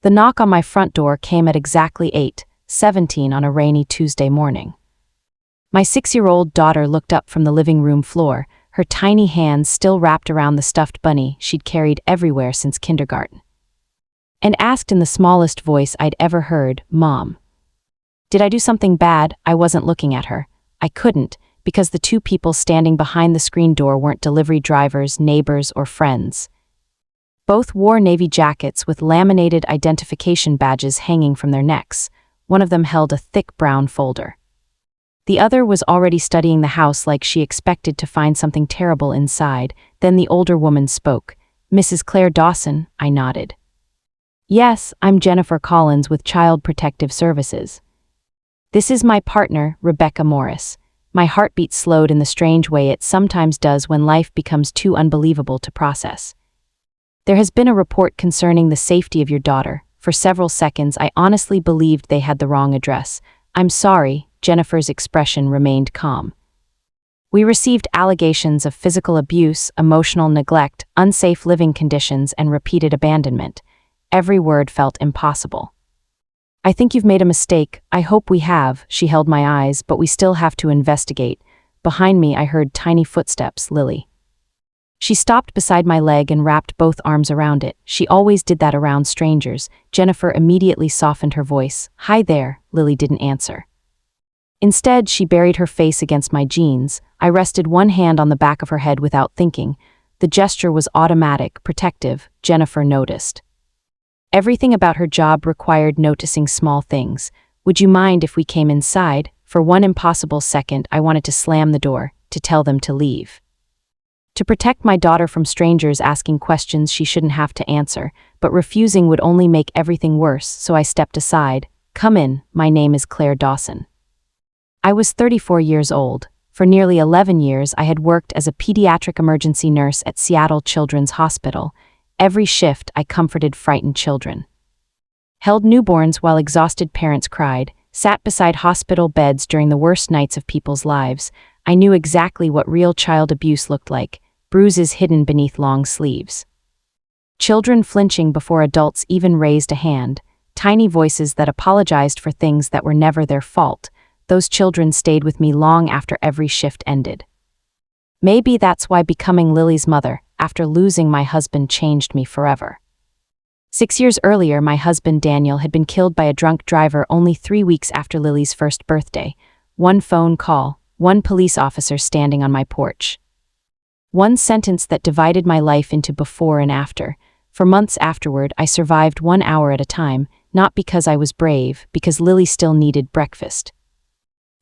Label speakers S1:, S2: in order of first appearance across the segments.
S1: The knock on my front door came at exactly 8:17 on a rainy Tuesday morning. My 6-year-old daughter looked up from the living room floor, her tiny hands still wrapped around the stuffed bunny she'd carried everywhere since kindergarten, and asked in the smallest voice I'd ever heard, "Mom, did I do something bad?" I wasn't looking at her. I couldn't, because the two people standing behind the screen door weren't delivery drivers, neighbors, or friends. Both wore navy jackets with laminated identification badges hanging from their necks. One of them held a thick brown folder. The other was already studying the house like she expected to find something terrible inside. Then the older woman spoke. "Mrs. Claire Dawson," I nodded. "Yes, I'm Jennifer Collins with Child Protective Services. This is my partner, Rebecca Morris." My heartbeat slowed in the strange way it sometimes does when life becomes too unbelievable to process. "There has been a report concerning the safety of your daughter." For several seconds, I honestly believed they had the wrong address. "I'm sorry." Jennifer's expression remained calm. "We received allegations of physical abuse, emotional neglect, unsafe living conditions, and repeated abandonment." Every word felt impossible. "I think you've made a mistake." "I hope we have." She held my eyes, "but we still have to investigate." Behind me, I heard tiny footsteps. Lily. She stopped beside my leg and wrapped both arms around it. She always did that around strangers. Jennifer immediately softened her voice. "Hi there." Lily didn't answer. Instead, she buried her face against my jeans. I rested one hand on the back of her head without thinking. The gesture was automatic, protective. Jennifer noticed. Everything about her job required noticing small things. "Would you mind if we came inside?" For one impossible second, I wanted to slam the door, to tell them to leave. To protect my daughter from strangers asking questions she shouldn't have to answer, but refusing would only make everything worse, so I stepped aside. "Come in, my name is Claire Dawson." I was 34 years old. For nearly 11 years, I had worked as a pediatric emergency nurse at Seattle Children's Hospital. Every shift, I comforted frightened children, held newborns while exhausted parents cried, sat beside hospital beds during the worst nights of people's lives. I knew exactly what real child abuse looked like, bruises hidden beneath long sleeves, children flinching before adults even raised a hand, tiny voices that apologized for things that were never their fault. Those children stayed with me long after every shift ended. Maybe that's why becoming Lily's mother, after losing my husband, changed me forever. 6 years earlier, my husband Daniel had been killed by a drunk driver only 3 weeks after Lily's first birthday. One phone call, one police officer standing on my porch. One sentence that divided my life into before and after. For months afterward, I survived 1 hour at a time, not because I was brave, because Lily still needed breakfast.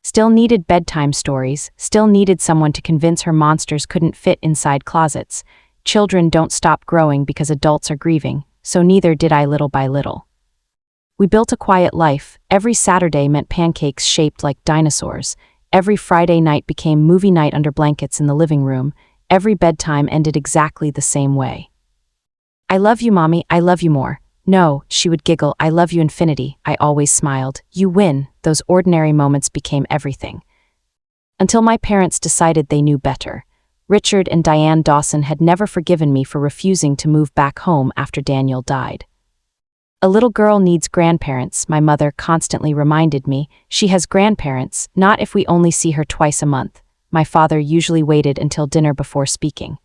S1: Still needed bedtime stories, still needed someone to convince her monsters couldn't fit inside closets. Children don't stop growing because adults are grieving, so neither did I little by little. We built a quiet life. Every Saturday meant pancakes shaped like dinosaurs. Every Friday night became movie night under blankets in the living room. Every bedtime ended exactly the same way. "I love you, Mommy, I love you more." "No," she would giggle, "I love you infinity." I always smiled. "You win." Those ordinary moments became everything. Until my parents decided they knew better. Richard and Diane Dawson had never forgiven me for refusing to move back home after Daniel died. "A little girl needs grandparents," my mother constantly reminded me. "She has grandparents, not if we only see her twice a month." My father usually waited until dinner before speaking.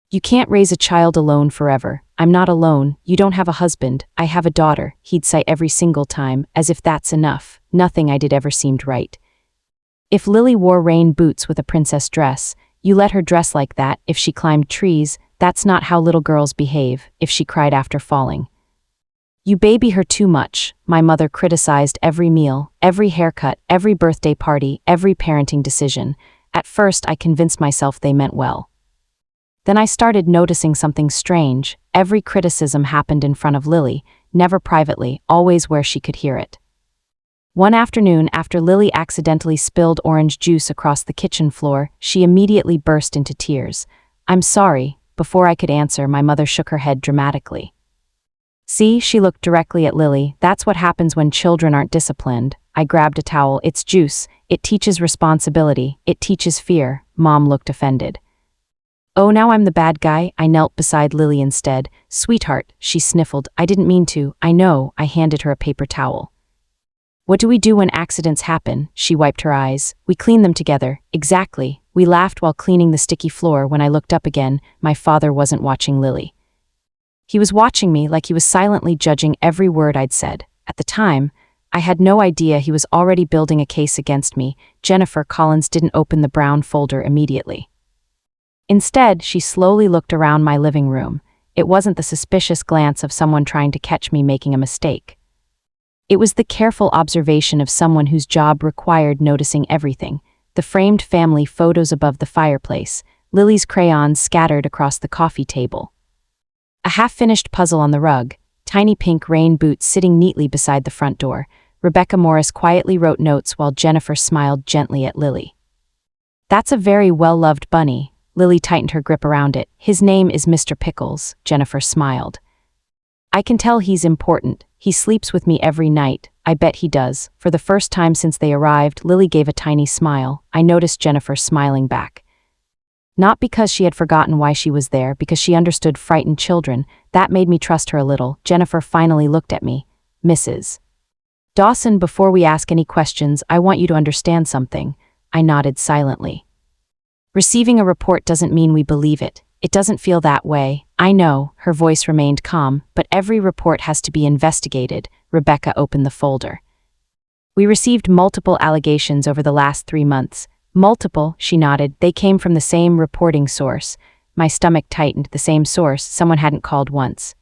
S1: "You can't raise a child alone forever." "I'm not alone. You don't have a husband. I have a daughter," he'd say every single time, as if that's enough. Nothing I did ever seemed right. If Lily wore rain boots with a princess dress, you let her dress like that. If she climbed trees, that's not how little girls behave. If she cried after falling, you baby her too much. My mother criticized every meal, every haircut, every birthday party, every parenting decision. At first, I convinced myself they meant well. Then I started noticing something strange. Every criticism happened in front of Lily, never privately, always where she could hear it. One afternoon, after Lily accidentally spilled orange juice across the kitchen floor, she immediately burst into tears. "I'm sorry." Before I could answer, my mother shook her head dramatically. "See," she looked directly at Lily, "that's what happens when children aren't disciplined." I grabbed a towel. "It's juice. It teaches responsibility. It teaches fear." Mom looked offended. Oh, now I'm the bad guy. I knelt beside Lily instead. Sweetheart, she sniffled. I didn't mean to. I know. I handed her a paper towel. What do we do when accidents happen? She wiped her eyes. We clean them together. Exactly. We laughed while cleaning the sticky floor. When I looked up again, my father wasn't watching Lily. He was watching me like he was silently judging every word I'd said. At the time, I had no idea he was already building a case against me. Jennifer Collins didn't open the brown folder immediately. Instead, she slowly looked around my living room. It wasn't the suspicious glance of someone trying to catch me making a mistake. It was the careful observation of someone whose job required noticing everything. The framed family photos above the fireplace, Lily's crayons scattered across the coffee table. A half-finished puzzle on the rug, tiny pink rain boots sitting neatly beside the front door. Rebecca Morris quietly wrote notes while Jennifer smiled gently at Lily. That's a very well-loved bunny. Lily tightened her grip around it. His name is Mr. Pickles, Jennifer smiled. I can tell he's important. He sleeps with me every night. I bet he does. For the first time since they arrived, Lily gave a tiny smile. I noticed Jennifer smiling back. Not because she had forgotten why she was there, because she understood frightened children. That made me trust her a little. Jennifer finally looked at me. Mrs. Dawson, before we ask any questions, I want you to understand something. I nodded silently. Receiving a report doesn't mean we believe it. It doesn't feel that way. I know, her voice remained calm, but every report has to be investigated. Rebecca opened the folder. We received multiple allegations over the last 3 months. Multiple, she nodded. They came from the same reporting source. My stomach tightened. The same source. Someone hadn't called once.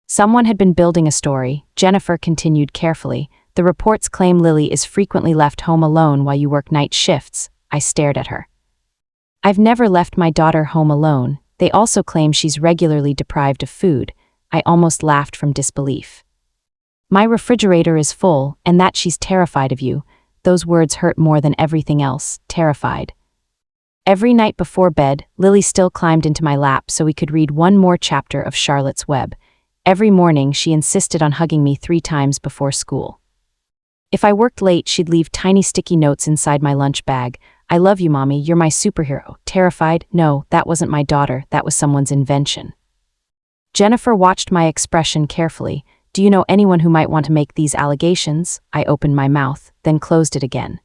S1: Someone had been building a story. Jennifer continued carefully. The reports claim Lily is frequently left home alone while you work night shifts. I stared at her. I've never left my daughter home alone. They also claim she's regularly deprived of food. I almost laughed from disbelief. My refrigerator is full, and that she's terrified of you. Those words hurt more than everything else. Terrified. Every night before bed, Lily still climbed into my lap so we could read one more chapter of Charlotte's Web. Every morning, she insisted on hugging me 3 times before school. If I worked late, she'd leave tiny sticky notes inside my lunch bag. I love you, Mommy. You're my superhero. Terrified? No, that wasn't my daughter. That was someone's invention. Jennifer watched my expression carefully. Do you know anyone who might want to make these allegations? I opened my mouth, then closed it again.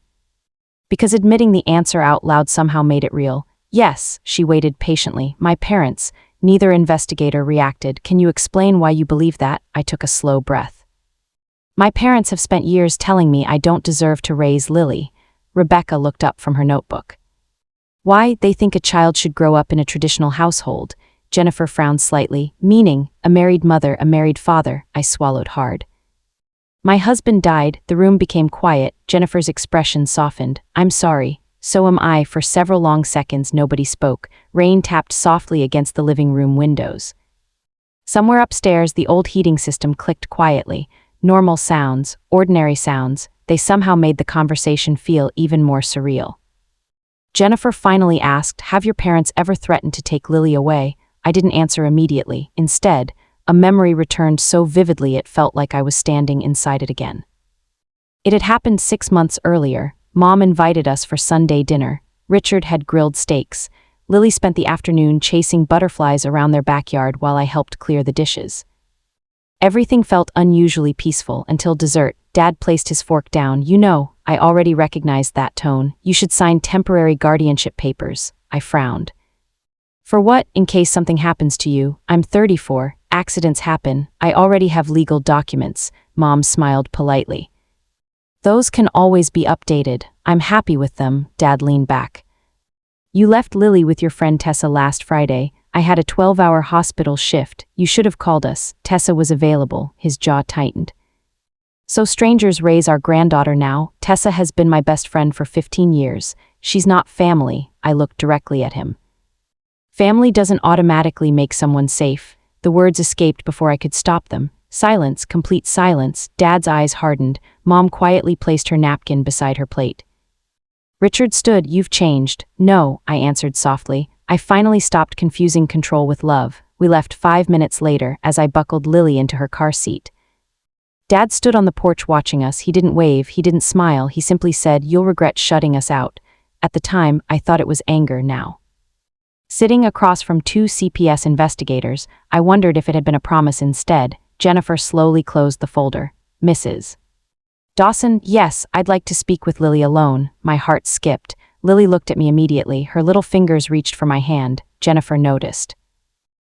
S1: Because admitting the answer out loud somehow made it real. Yes, she waited patiently. My parents. Neither investigator reacted. Can you explain why you believe that? I took a slow breath. My parents have spent years telling me I don't deserve to raise Lily. Rebecca looked up from her notebook. Why? They think a child should grow up in a traditional household. Jennifer frowned slightly. Meaning, a married mother, a married father. I swallowed hard. My husband died. The room became quiet. Jennifer's expression softened. I'm sorry. So am I. For several long seconds, nobody spoke. Rain tapped softly against the living room windows. Somewhere upstairs, the old heating system clicked quietly. Normal sounds, ordinary sounds, they somehow made the conversation feel even more surreal. Jennifer finally asked, have your parents ever threatened to take Lily away? I didn't answer immediately. Instead, a memory returned so vividly it felt like I was standing inside it again. It had happened 6 months earlier. Mom invited us for Sunday dinner. Richard had grilled steaks. Lily spent the afternoon chasing butterflies around their backyard while I helped clear the dishes. Everything felt unusually peaceful until dessert. Dad placed his fork down. You know, I already recognized that tone. You should sign temporary guardianship papers. I frowned. For what? In case something happens to you. I'm 34. Accidents happen. I already have legal documents. Mom smiled politely. Those can always be updated. I'm happy with them. Dad leaned back. You left Lily with your friend Tessa last Friday. I had a 12-hour hospital shift. You should have called us. Tessa was available. His jaw tightened. So strangers raise our granddaughter now. Tessa has been my best friend for 15 years. She's not family. I looked directly at him. Family doesn't automatically make someone safe. The words escaped before I could stop them. Silence, complete silence. Dad's eyes hardened. Mom quietly placed her napkin beside her plate. Richard stood. You've changed. No, I answered softly. I finally stopped confusing control with love. We left 5 minutes later as I buckled Lily into her car seat. Dad stood on the porch watching us. He didn't wave, he didn't smile, he simply said, you'll regret shutting us out. At the time, I thought it was anger. Now Sitting across from two CPS investigators, I wondered if it had been a promise instead. Jennifer slowly closed the folder. Mrs. Dawson, yes, I'd like to speak with Lily alone. My heart skipped. Lily looked at me immediately. Her little fingers reached for my hand. Jennifer noticed.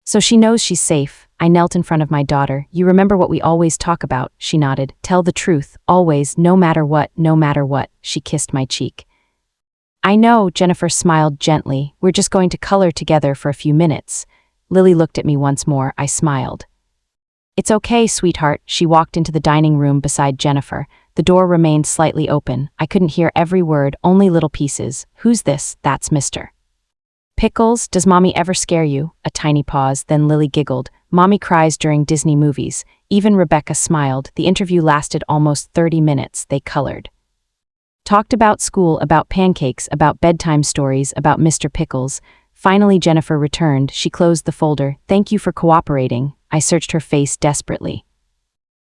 S1: So she knows she's safe. I knelt in front of my daughter. You remember what we always talk about, she nodded. Tell the truth, always, no matter what, no matter what. She kissed my cheek. I know, Jennifer smiled gently. We're just going to color together for a few minutes. Lily looked at me once more. I smiled. It's okay, sweetheart. She walked into the dining room beside Jennifer. The door remained slightly open. I couldn't hear every word, only little pieces. Who's this? That's Mr. Pickles, does Mommy ever scare you? A tiny pause, then Lily giggled. Mommy cries during Disney movies. Even Rebecca smiled. The interview lasted almost 30 minutes. They colored. Talked about school, about pancakes, about bedtime stories, about Mr. Pickles. Finally, Jennifer returned. She closed the folder. Thank you for cooperating. I searched her face desperately.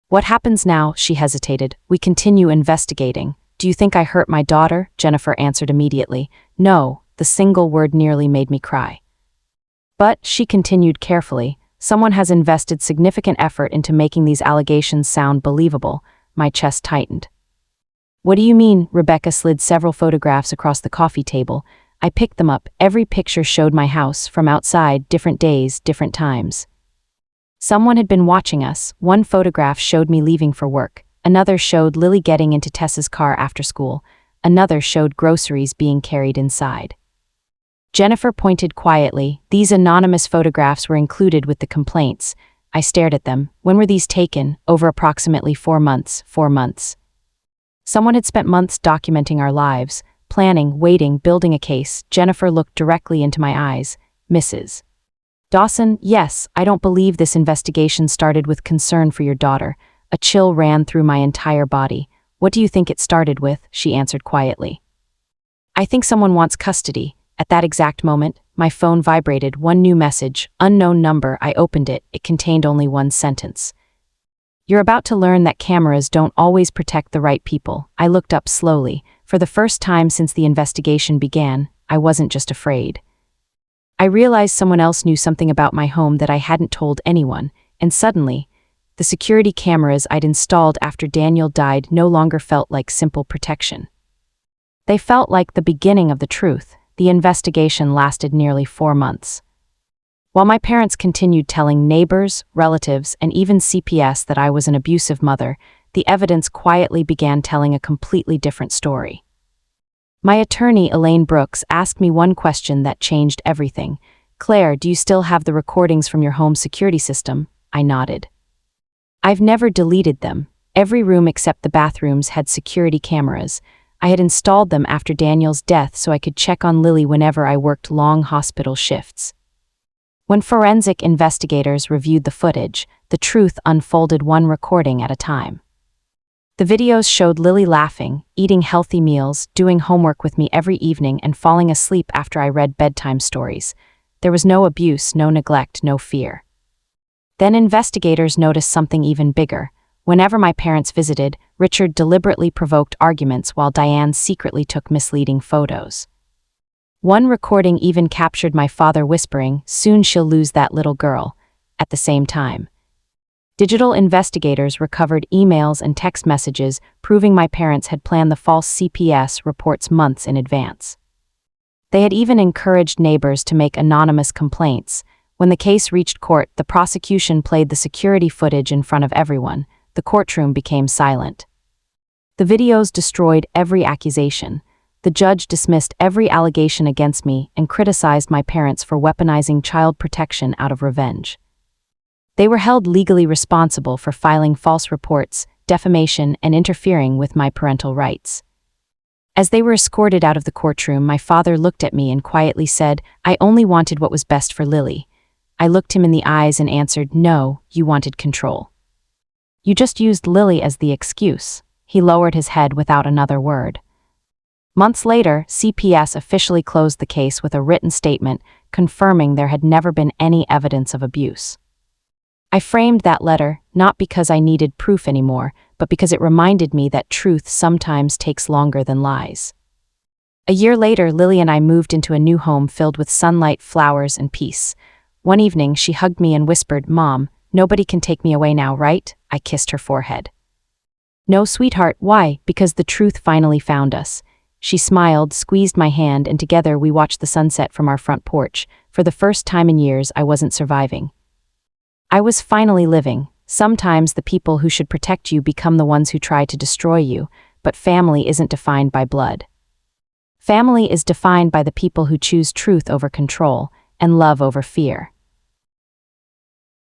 S1: What happens now? She hesitated. We continue investigating. Do you think I hurt my daughter? Jennifer answered immediately. No, the single word nearly made me cry. But, she continued carefully, someone has invested significant effort into making these allegations sound believable. My chest tightened. What do you mean? Rebecca slid several photographs across the coffee table. I picked them up. Every picture showed my house, from outside, different days, different times. Someone had been watching us. One photograph showed me leaving for work. Another showed Lily getting into Tessa's car after school. Another showed groceries being carried inside. Jennifer pointed quietly. These anonymous photographs were included with the complaints. I stared at them. When were these taken? Over approximately 4 months. 4 months. Someone had spent months documenting our lives, planning, waiting, building a case. Jennifer looked directly into my eyes. Mrs. Dawson, yes, I don't believe this investigation started with concern for your daughter. A chill ran through my entire body. What do you think it started with? She answered quietly. I think someone wants custody. At that exact moment, my phone vibrated. One new message, unknown number. I opened it. It contained only one sentence. You're about to learn that cameras don't always protect the right people. I looked up slowly. For the first time since the investigation began, I wasn't just afraid. I realized someone else knew something about my home that I hadn't told anyone, and suddenly, the security cameras I'd installed after Daniel died no longer felt like simple protection. They felt like the beginning of the truth. The investigation lasted nearly 4 months. While my parents continued telling neighbors, relatives, and even CPS that I was an abusive mother, the evidence quietly began telling a completely different story. My attorney, Elaine Brooks, asked me one question that changed everything. Claire, do you still have the recordings from your home security system? I nodded. I've never deleted them. Every room except the bathrooms had security cameras. I had installed them after Daniel's death so I could check on Lily whenever I worked long hospital shifts. When forensic investigators reviewed the footage, the truth unfolded one recording at a time. The videos showed Lily laughing, eating healthy meals, doing homework with me every evening, and falling asleep after I read bedtime stories. There was no abuse, no neglect, no fear. Then investigators noticed something even bigger. Whenever my parents visited, Richard deliberately provoked arguments while Diane secretly took misleading photos. One recording even captured my father whispering, "Soon she'll lose that little girl," at the same time. Digital investigators recovered emails and text messages proving my parents had planned the false CPS reports months in advance. They had even encouraged neighbors to make anonymous complaints. When the case reached court, the prosecution played the security footage in front of everyone. The courtroom became silent. The videos destroyed every accusation. The judge dismissed every allegation against me and criticized my parents for weaponizing child protection out of revenge. They were held legally responsible for filing false reports, defamation, and interfering with my parental rights. As they were escorted out of the courtroom, my father looked at me and quietly said, "I only wanted what was best for Lily." I looked him in the eyes and answered, "No, you wanted control. You just used Lily as the excuse." He lowered his head without another word. Months later, CPS officially closed the case with a written statement confirming there had never been any evidence of abuse. I framed that letter, not because I needed proof anymore, but because it reminded me that truth sometimes takes longer than lies. A year later, Lily and I moved into a new home filled with sunlight, flowers, and peace. One evening, she hugged me and whispered, "Mom, nobody can take me away now, right?" I kissed her forehead. "No, sweetheart, why?" "Because the truth finally found us." She smiled, squeezed my hand, and together we watched the sunset from our front porch. For the first time in years, I wasn't surviving. I was finally living. Sometimes the people who should protect you become the ones who try to destroy you, but family isn't defined by blood. Family is defined by the people who choose truth over control and love over fear.